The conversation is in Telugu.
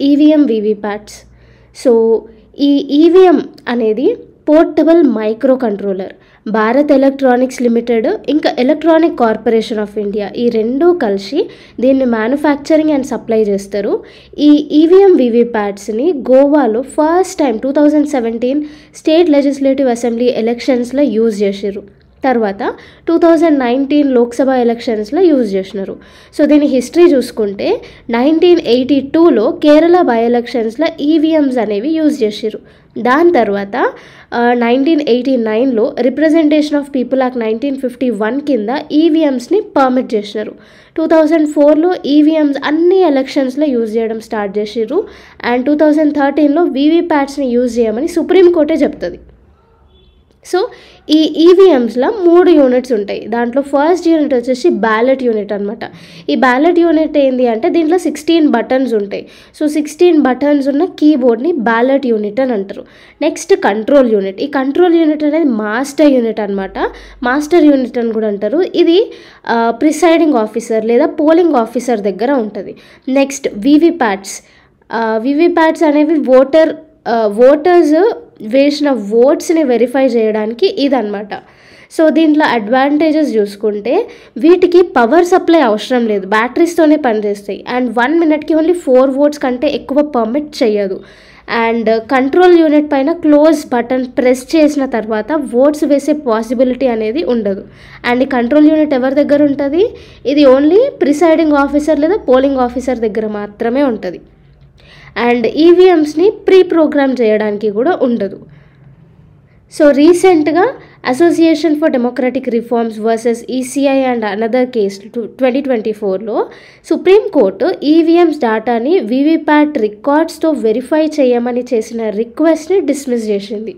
EVM VVPATs. సో ఈ ఈవీఎం అనేది portable micro controller. Bharat electronics limited ఇంకా ఎలక్ట్రానిక్ కార్పొరేషన్ ఆఫ్ ఇండియా ఈ రెండూ కలిసి దీన్ని మ్యానుఫ్యాక్చరింగ్ అండ్ సప్లై చేస్తారు. ఈ ఈవీఎం వీవీప్యాట్స్ని గోవాలో first time 2017 state legislative assembly ఎలక్షన్స్లో యూజ్ చేసారు. తర్వాత 2019 లోక్సభ ఎలక్షన్స్లో యూజ్ చేసినారు. సో దీని హిస్టరీ చూసుకుంటే 1982లో కేరళ బై ఎలక్షన్స్లో ఈవీఎంస్ అనేవి యూజ్ చేసారు. దాని తర్వాత 1989లో రిప్రజెంటేషన్ ఆఫ్ పీపుల్ యాక్ట్ 1951 కింద ఈవీఎంస్ని పర్మిట్ చేసినారు. 2004లో ఈవీఎంస్ అన్ని ఎలక్షన్స్లో యూజ్ చేయడం స్టార్ట్ చేసారు. అండ్ 2013లో వీవీప్యాట్స్ని యూజ్ చేయమని సుప్రీంకోర్టే చెప్తుంది. సో ఈ ఈవీఎంస్లో 3 యూనిట్స్ ఉంటాయి. దాంట్లో ఫస్ట్ యూనిట్ వచ్చేసి బ్యాలెట్ యూనిట్ అనమాట. ఈ బ్యాలెట్ యూనిట్ ఏంటి అంటే దీంట్లో 16 బటన్స్ ఉంటాయి. సో 16 బటన్స్ ఉన్న కీబోర్డ్ని బ్యాలెట్ యూనిట్ అని అంటారు. Next control unit. ఈ కంట్రోల్ యూనిట్ అనేది మాస్టర్ యూనిట్ అనమాట. మాస్టర్ యూనిట్ అని కూడా అంటారు. ఇది ప్రిసైడింగ్ ఆఫీసర్ లేదా పోలింగ్ ఆఫీసర్ దగ్గర ఉంటుంది. Next VVPATs. వీవీప్యాట్స్ అనేవి ఓటర్స్ వేసిన ఓట్స్ని వెరిఫై చేయడానికి ఇదన్నమాట. సో దీంట్లో అడ్వాంటేజెస్ చూసుకుంటే వీటికి పవర్ సప్లై అవసరం లేదు, బ్యాటరీస్తోనే పనిచేస్తాయి. అండ్ 1 మినిట్కి ఓన్లీ 4 votes కంటే ఎక్కువ పర్మిట్ చేయదు. అండ్ కంట్రోల్ యూనిట్ పైన క్లోజ్ బటన్ ప్రెస్ చేసిన తర్వాత ఓట్స్ వేసే పాసిబిలిటీ అనేది ఉండదు. అండ్ ఈ కంట్రోల్ యూనిట్ ఎవరి దగ్గర ఉంటుంది? ఇది ఓన్లీ ప్రిసైడింగ్ ఆఫీసర్ లేదా పోలింగ్ ఆఫీసర్ దగ్గర మాత్రమే ఉంటుంది. అండ్ ఈవీఎంస్ని ప్రీ ప్రోగ్రామ్ చేయడానికి కూడా ఉండదు. సో రీసెంట్గా association for democratic reforms versus ECI and another case 2024లో సుప్రీంకోర్టు ఈవీఎంస్ డేటాని వీవీప్యాట్ రికార్డ్స్తో వెరిఫై చేయమని చేసిన రిక్వెస్ట్ని డిస్మిస్ చేసింది.